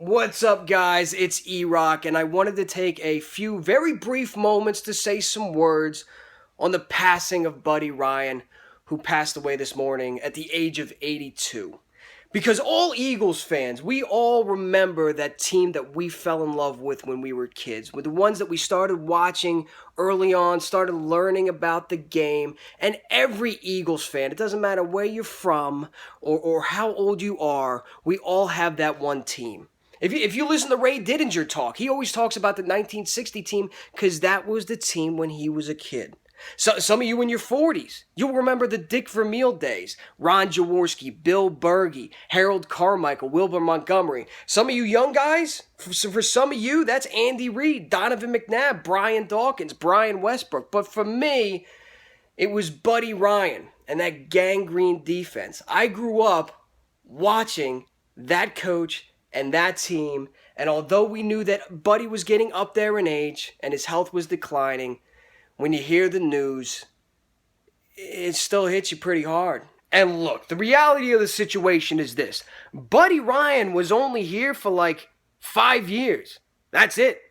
What's up, guys? It's EROCK, and I wanted to take a few very brief moments to say some words on the passing of Buddy Ryan, who passed away this morning at the age of 82. Because all Eagles fans, we all remember that team that we fell in love with when we were kids, with the ones that we started watching early on, started learning about the game, and every Eagles fan, it doesn't matter where you're from or how old you are, we all have that one team. If you listen to Ray Didinger talk, he always talks about the 1960 team because that was the team when he was a kid. So, some of you in your 40s, you'll remember the Dick Vermeil days. Ron Jaworski, Bill Berge, Harold Carmichael, Wilbur Montgomery. Some of you young guys, for some of you, that's Andy Reid, Donovan McNabb, Brian Dawkins, Brian Westbrook. But for me, it was Buddy Ryan and that gangrene defense. I grew up watching that coach and that team, and although we knew that Buddy was getting up there in age and his health was declining, when you hear the news, it still hits you pretty hard. And look, the reality of the situation is this. Buddy Ryan was only here for like 5 years. That's it.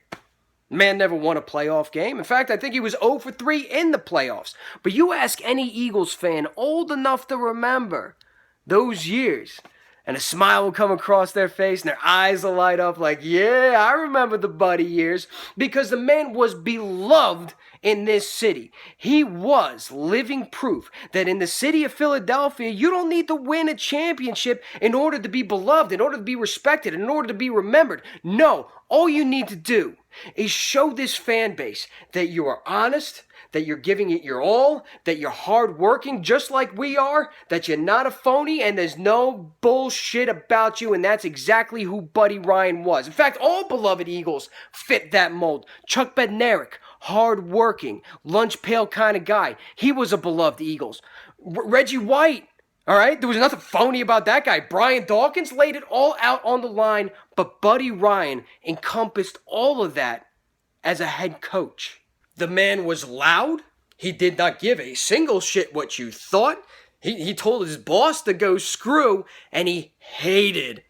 Man never won a playoff game. In fact, I think he was 0 for 3 in the playoffs. But you ask any Eagles fan old enough to remember those years, and a smile will come across their face and their eyes will light up like, yeah, I remember the Buddy years, because the man was beloved in this city. He was living proof that in the city of Philadelphia, you don't need to win a championship in order to be beloved, in order to be respected, in order to be remembered. No, all you need to do is show this fan base that you are honest, that you're giving it your all, that you're hardworking just like we are, that you're not a phony, and there's no bullshit about you, and that's exactly who Buddy Ryan was. In fact, all beloved Eagles fit that mold. Chuck Bednarik, hardworking, lunch pail kind of guy. He was a beloved Eagles. Reggie White, all right? There was nothing phony about that guy. Brian Dawkins laid it all out on the line, but Buddy Ryan encompassed all of that as a head coach. The man was loud. He did not give a single shit what you thought. He told his boss to go screw, and he hated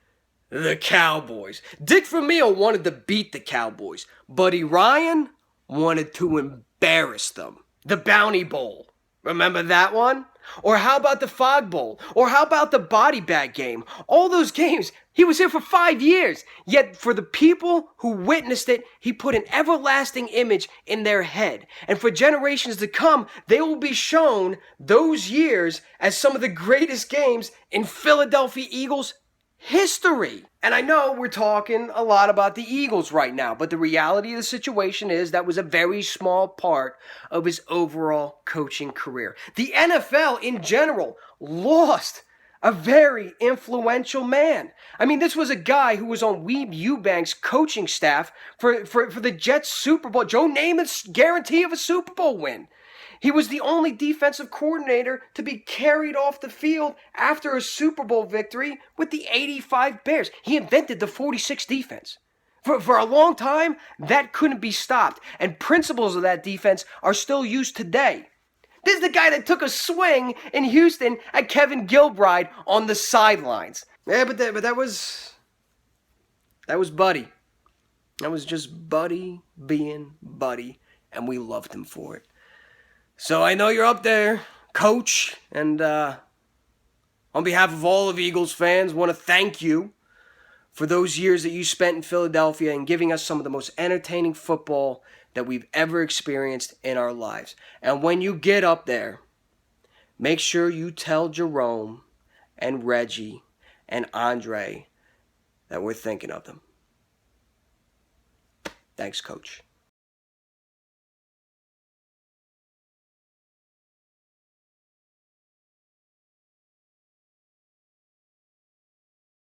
the Cowboys. Dick Vermeil wanted to beat the Cowboys. Buddy Ryan wanted to embarrass them. The Bounty Bowl. Remember that one? Or how about the Fog Bowl? Or how about the Body Bag game? All those games, he was here for 5 years. Yet for the people who witnessed it, he put an everlasting image in their head. And for generations to come, they will be shown those years as some of the greatest games in Philadelphia Eagles history. And I know we're talking a lot about the Eagles right now, but the reality of the situation is that was a very small part of his overall coaching career. The NFL in general lost a very influential man. I mean, this was a guy who was on Weeb Eubank's coaching staff for the Jets Super Bowl. Joe Namath's guarantee of a Super Bowl win. He was the only defensive coordinator to be carried off the field after a Super Bowl victory with the 85 Bears. He invented the 46 defense. For a long time, that couldn't be stopped, and principles of that defense are still used today. This is the guy that took a swing in Houston at Kevin Gilbride on the sidelines. Yeah, but that was Buddy. That was just Buddy being Buddy, and we loved him for it. So I know you're up there, Coach, and on behalf of all of Eagles fans, want to thank you for those years that you spent in Philadelphia and giving us some of the most entertaining football that we've ever experienced in our lives. And when you get up there, make sure you tell Jerome and Reggie and Andre that we're thinking of them. Thanks, Coach.